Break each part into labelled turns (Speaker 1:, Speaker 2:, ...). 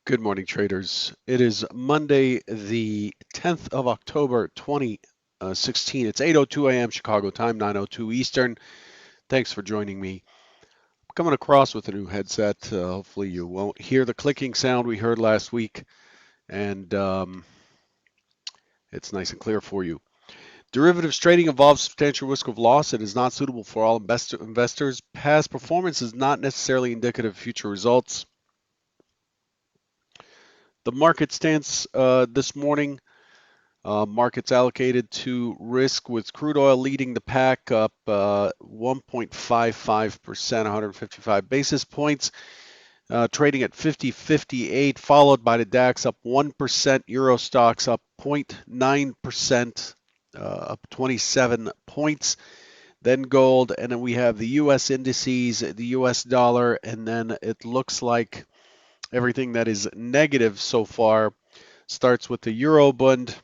Speaker 1: Good morning, traders. It is Monday, the 10th of October, 2016. It's 8:02 a.m. Chicago time, 9:02 Eastern. Thanks for joining me. I'm coming across with a new headset. Hopefully, you won't hear the clicking sound we heard last week, and it's nice and clear for you. Derivatives trading involves substantial risk of loss. It is not suitable for all investors. Past performance is not necessarily indicative of future results. The market stance this morning. Markets allocated to risk with crude oil leading the pack up 1.55%, 155 basis points, trading at 50.58, followed by the DAX up 1%, Euro stocks up 0.9%, up 27 points. Then gold, and then we have the U.S. indices, the U.S. dollar, and then it looks like everything that is negative so far starts with the Euro bund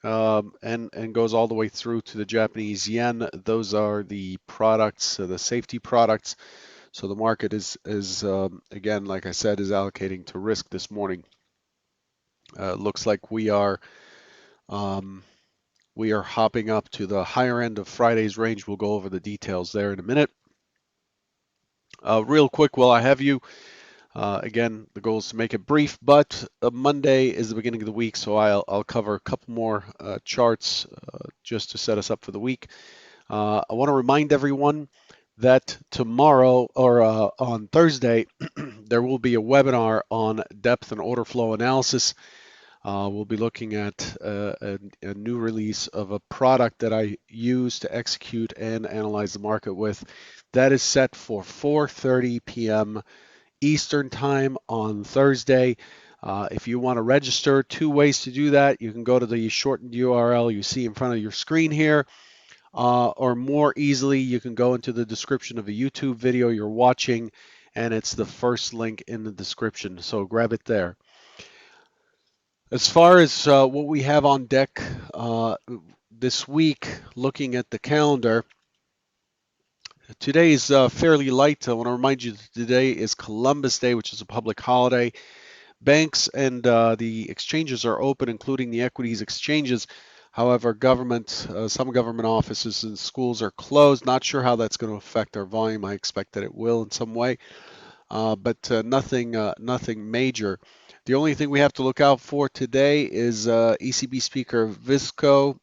Speaker 1: and goes all the way through to the Japanese yen. Those are the products, the safety products. So the market is again, like I said, is allocating to risk this morning. Looks like um, we are hopping up to the higher end of Friday's range. We'll go over the details there in a minute. Real quick, while I have you, again, the goal is to make it brief, but Monday is the beginning of the week, so I'll cover a couple more charts just to set us up for the week. I want to remind everyone that tomorrow or on Thursday, there will be a webinar on depth and order flow analysis. We'll be looking at a new release of a product that I use to execute and analyze the market with. That is set for 4:30 p.m. Eastern Time on Thursday. If you want to register, two ways to do that. You can go to the shortened URL you see in front of your screen here, or more easily, you can go into the description of a YouTube video you're watching, and it's the first link in the description. So grab it there. As far as what we have on deck this week, looking at the calendar, today is fairly light. I want to remind you that today is Columbus Day, which is a public holiday. Banks and the exchanges are open, including the equities exchanges. However, some government offices and schools are closed. Not sure how that's going to affect our volume. I expect that it will in some way, but nothing major. The only thing we have to look out for today is ECB Speaker Visco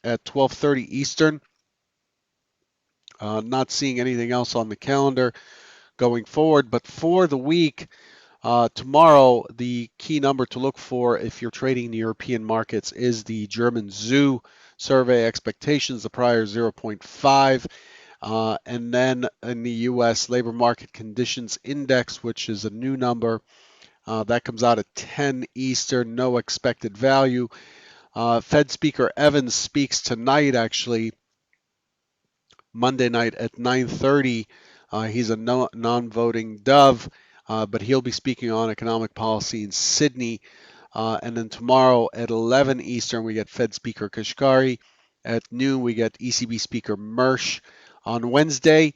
Speaker 1: at 12:30 Eastern. Not seeing anything else on the calendar going forward, but for the week, tomorrow, the key number to look for if you're trading the European markets is the German ZOO survey expectations, the prior 0.5. And then in the US, labor market conditions index, which is a new number, that comes out at 10 Eastern, no expected value. Fed Speaker Evans speaks tonight, actually, Monday night at 9:30. He's a non-voting dove, but he'll be speaking on economic policy in Sydney. And then tomorrow at 11 Eastern, we get Fed Speaker Kashkari. At noon, we get ECB Speaker Mersch. On Wednesday,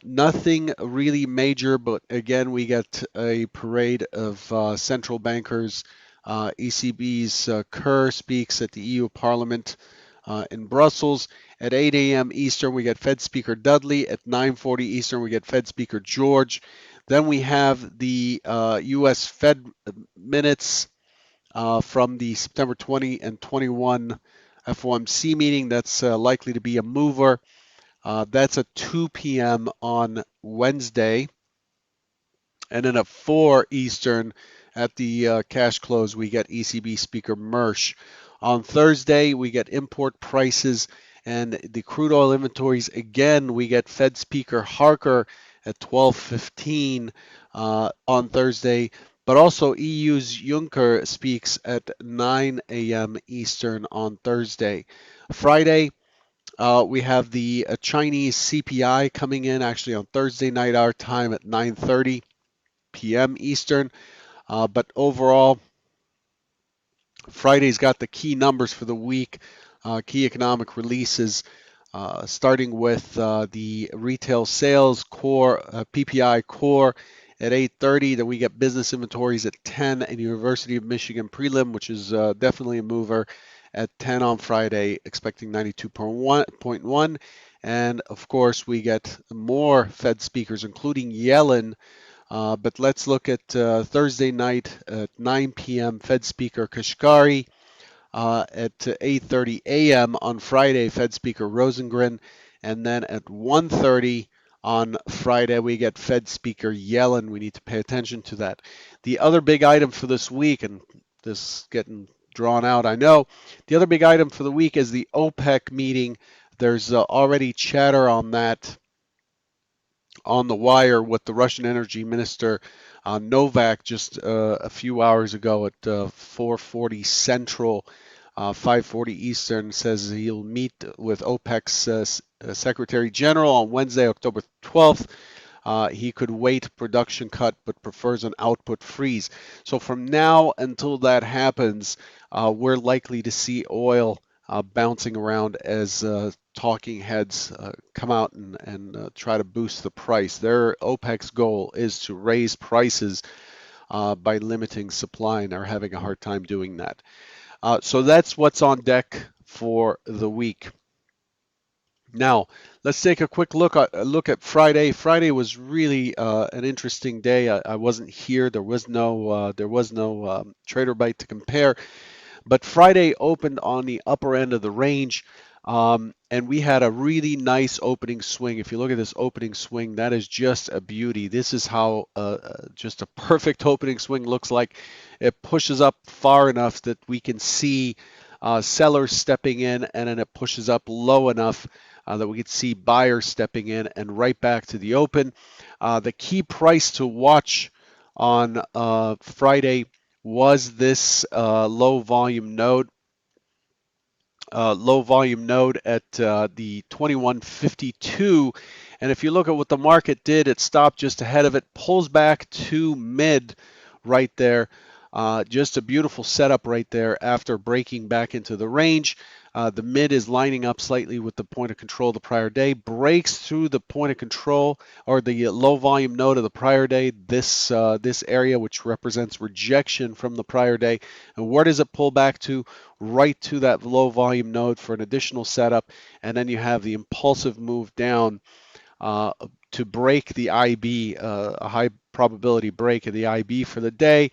Speaker 1: nothing really major, but again, we get a parade of central bankers. ECB's Kerr speaks at the EU Parliament in Brussels. At 8 a.m. Eastern, we get Fed Speaker Dudley. At 9:40 Eastern, we get Fed Speaker George. Then we have the U.S. Fed minutes from the September 20 and 21 FOMC meeting. That's likely to be a mover. That's at 2 p.m. on Wednesday. And then at 4 Eastern at the cash close, we get ECB Speaker Mersch. On Thursday, we get import prices and the crude oil inventories. Again, we get Fed Speaker Harker at 12:15 on Thursday. But also EU's Juncker speaks at 9 a.m. Eastern on Thursday. Friday, we have the Chinese CPI coming in actually on Thursday night our time at 9:30 p.m. Eastern. But overall, Friday's got the key numbers for the week, key economic releases, starting with the retail sales core, PPI core, at 8:30. Then we get business inventories at 10 and University of Michigan prelim, which is definitely a mover at 10 on Friday, expecting 92.1. And of course, we get more Fed speakers, including Yellen. But let's look at Thursday night at 9 p.m. Fed speaker Kashkari. At 8:30 a.m. on Friday, Fed Speaker Rosengren, and then at 1:30 on Friday we get Fed Speaker Yellen. We need to pay attention to that. The other big item for this week, and this is getting drawn out, I know. The other big item for the week is the OPEC meeting. There's already chatter on that on the wire with the Russian Energy Minister Novak just a few hours ago at 4:40 Central, 5:40 Eastern, says he'll meet with OPEC's Secretary General on Wednesday, October 12th. He could wait production cut but prefers an output freeze. So from now until that happens, we're likely to see oil bouncing around as talking heads come out and try to boost the price. Their OPEC's goal is to raise prices by limiting supply, and they're having a hard time doing that. So that's what's on deck for the week. Now, let's take a quick look at Friday. Friday was really an interesting day. I wasn't here. There was no trader bite to compare. But Friday opened on the upper end of the range, and we had a really nice opening swing. If you look at this opening swing, that is just a beauty. This is how just a perfect opening swing looks like. It pushes up far enough that we can see sellers stepping in, and then it pushes up low enough that we could see buyers stepping in and right back to the open. The key price to watch on Friday was this low volume node at the 2152. And if you look at what the market did, it stopped just ahead of it, pulls back to mid right there. Just a beautiful setup right there after breaking back into the range. The mid is lining up slightly with the point of control the prior day, breaks through the point of control or the low volume node of the prior day, this area which represents rejection from the prior day. And where does it pull back to? Right to that low volume node for an additional setup. And then you have the impulsive move down uh, to break the IB, a high probability break of the IB for the day.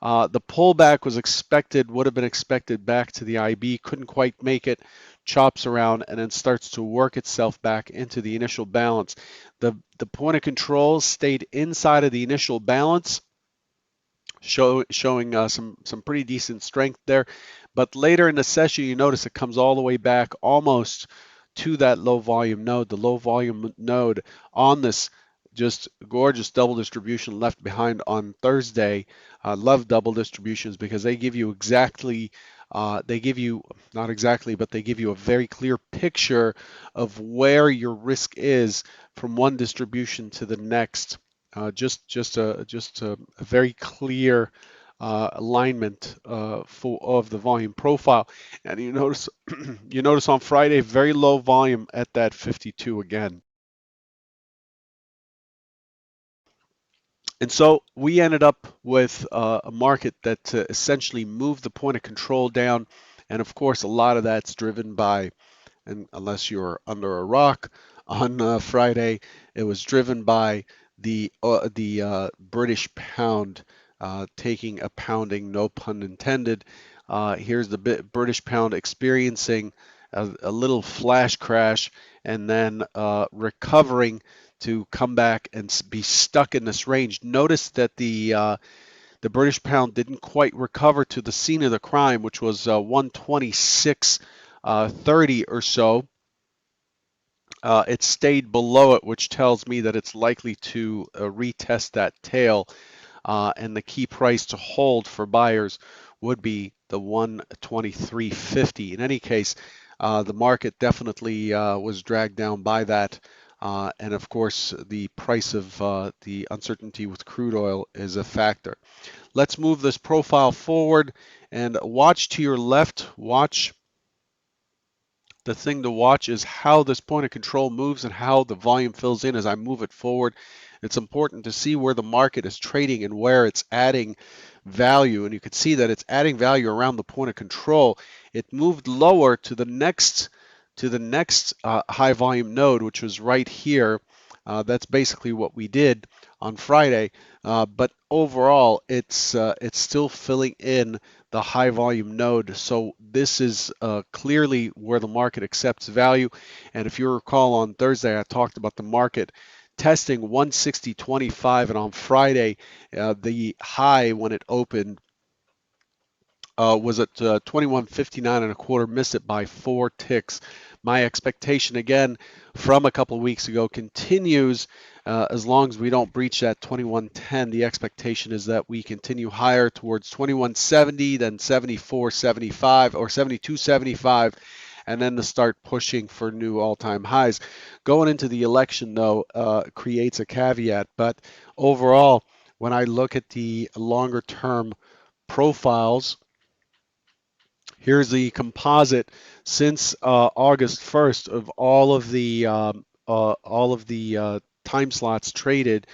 Speaker 1: The pullback was expected, would have been expected back to the IB, couldn't quite make it, chops around, and then starts to work itself back into the initial balance. The point of control stayed inside of the initial balance, showing some pretty decent strength there. But later in the session, you notice it comes all the way back almost to that low volume node. The low volume node on this just gorgeous double distribution left behind on Thursday. Love double distributions because they give you they give you, not exactly, but they give you a very clear picture of where your risk is from one distribution to the next. Just a very clear alignment of the volume profile. And you notice you notice on Friday very low volume at that 52 again. And so we ended up with a market that essentially moved the point of control down. And of course, a lot of that's driven by, and unless you're under a rock, on Friday, it was driven by the British pound taking a pounding, no pun intended. Here's the British pound experiencing a little flash crash and then recovering to come back and be stuck in this range. Notice that the British pound didn't quite recover to the scene of the crime, which was 126.30 or so. It stayed below it, which tells me that it's likely to retest that tail. And the key price to hold for buyers would be the 123.50. In any case, the market definitely was dragged down by that. And of course, the price of the uncertainty with crude oil is a factor. Let's move this profile forward and watch to your left. Watch The thing to watch is how this point of control moves and how the volume fills in as I move it forward. It's important to see where the market is trading and where it's adding value. And you can see that it's adding value around the point of control. It moved lower to the next high volume node, which was right here. That's basically what we did on Friday. But overall, it's still filling in the high volume node. So this is clearly where the market accepts value. And if you recall on Thursday, I talked about the market testing 160.25, and on Friday, the high when it opened was at 21.59 and a quarter, missed it by 4 ticks. My expectation again from a couple of weeks ago continues as long as we don't breach that 21.10. The expectation is that we continue higher towards 21.70, then 74.75 or 72.75, and then to start pushing for new all-time highs. Going into the election, though, creates a caveat, but overall, when I look at the longer-term profiles, here's the composite since August 1st of all of the time slots traded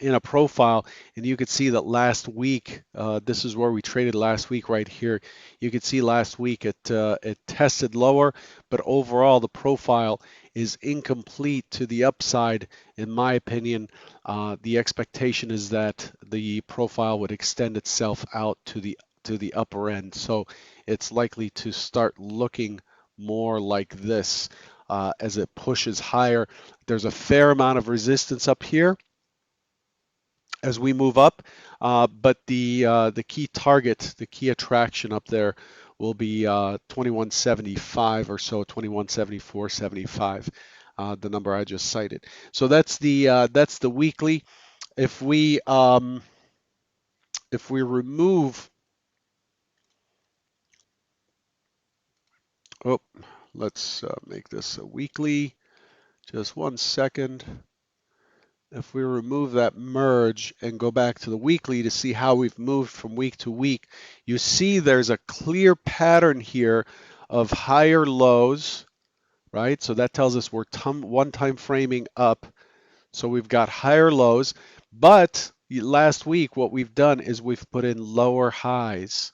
Speaker 1: in a profile, and you could see that last week, this is where we traded last week right here. You could see last week it tested lower, but overall the profile is incomplete to the upside, in my opinion. The expectation is that the profile would extend itself out to the upper end. So it's likely to start looking more like this as it pushes higher. There's a fair amount of resistance up here as we move up, but the key target, the key attraction up there will be 2175 or so, 2174.75, the number I just cited. So that's the weekly. If we remove, oh, let's make this a weekly. Just 1 second. If we remove that merge and go back to the weekly to see how we've moved from week to week, you see there's a clear pattern here of higher lows, right? So that tells us we're one time framing up. So we've got higher lows, but last week what we've done is we've put in lower highs.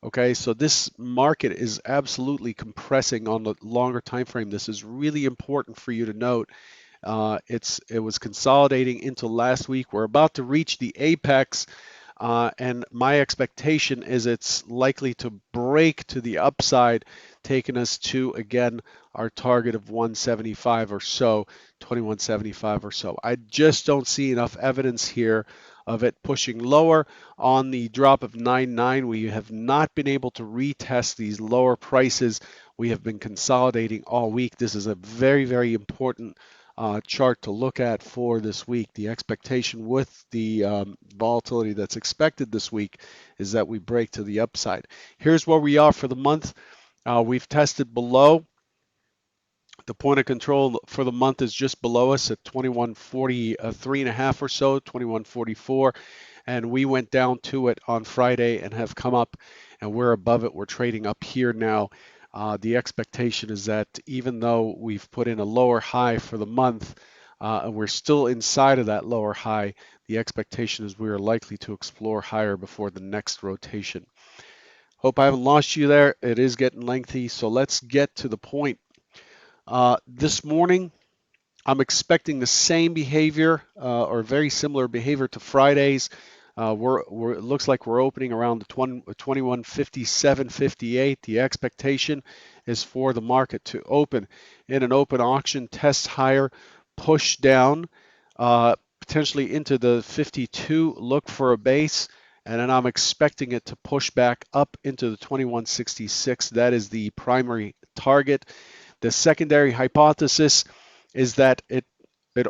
Speaker 1: Okay, so this market is absolutely compressing on the longer time frame. This is really important for you to note. It was consolidating into last week. We're about to reach the apex, and my expectation is it's likely to break to the upside, taking us to, again, our target of 175 or so, 2175 or so. I just don't see enough evidence here of it pushing lower. On the drop of 9.9, we have not been able to retest these lower prices. We have been consolidating all week. This is a very, very important chart to look at for this week. The expectation with the volatility that's expected this week is that we break to the upside. Here's where we are for the month. We've tested below. The point of control for the month is just below us at 2143 and a half or so, 2144, and we went down to it on Friday and have come up, and we're above it. We're trading up here now. The expectation is that even though we've put in a lower high for the month, and we're still inside of that lower high, the expectation is we are likely to explore higher before the next rotation. Hope I haven't lost you there. It is getting lengthy, so let's get to the point. This morning, I'm expecting the same behavior or very similar behavior to Fridays. It looks like we're opening around the 2157.58. The expectation is for the market to open in an open auction, test higher, push down, potentially into the 52, look for a base, and then I'm expecting it to push back up into the 2166. That is the primary target. The secondary hypothesis is that it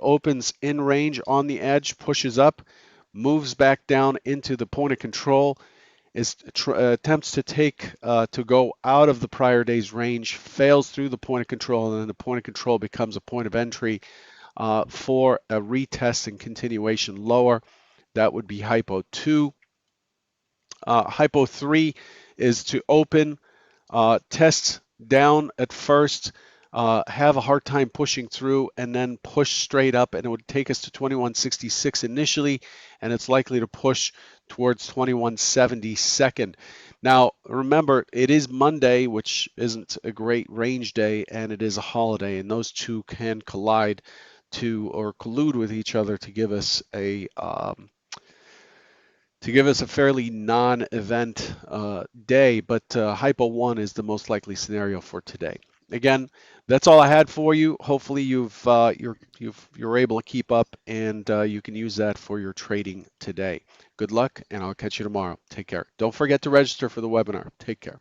Speaker 1: opens in range on the edge, pushes up, moves back down into the point of control, attempts to go out of the prior day's range, fails through the point of control, and then the point of control becomes a point of entry for a retest and continuation lower. That would be hypo 2. Hypo 3 is to open, test down at first, have a hard time pushing through, and then push straight up, and it would take us to 2166 initially, and it's likely to push towards 2170 second. Now, remember, it is Monday, which isn't a great range day, and it is a holiday, and those two can collide to or collude with each other to give us a fairly non-event day, but Hypo 1 is the most likely scenario for today. Again, that's all I had for you. Hopefully you're able to keep up and you can use that for your trading today. Good luck, and I'll catch you tomorrow. Take care. Don't forget to register for the webinar. Take care.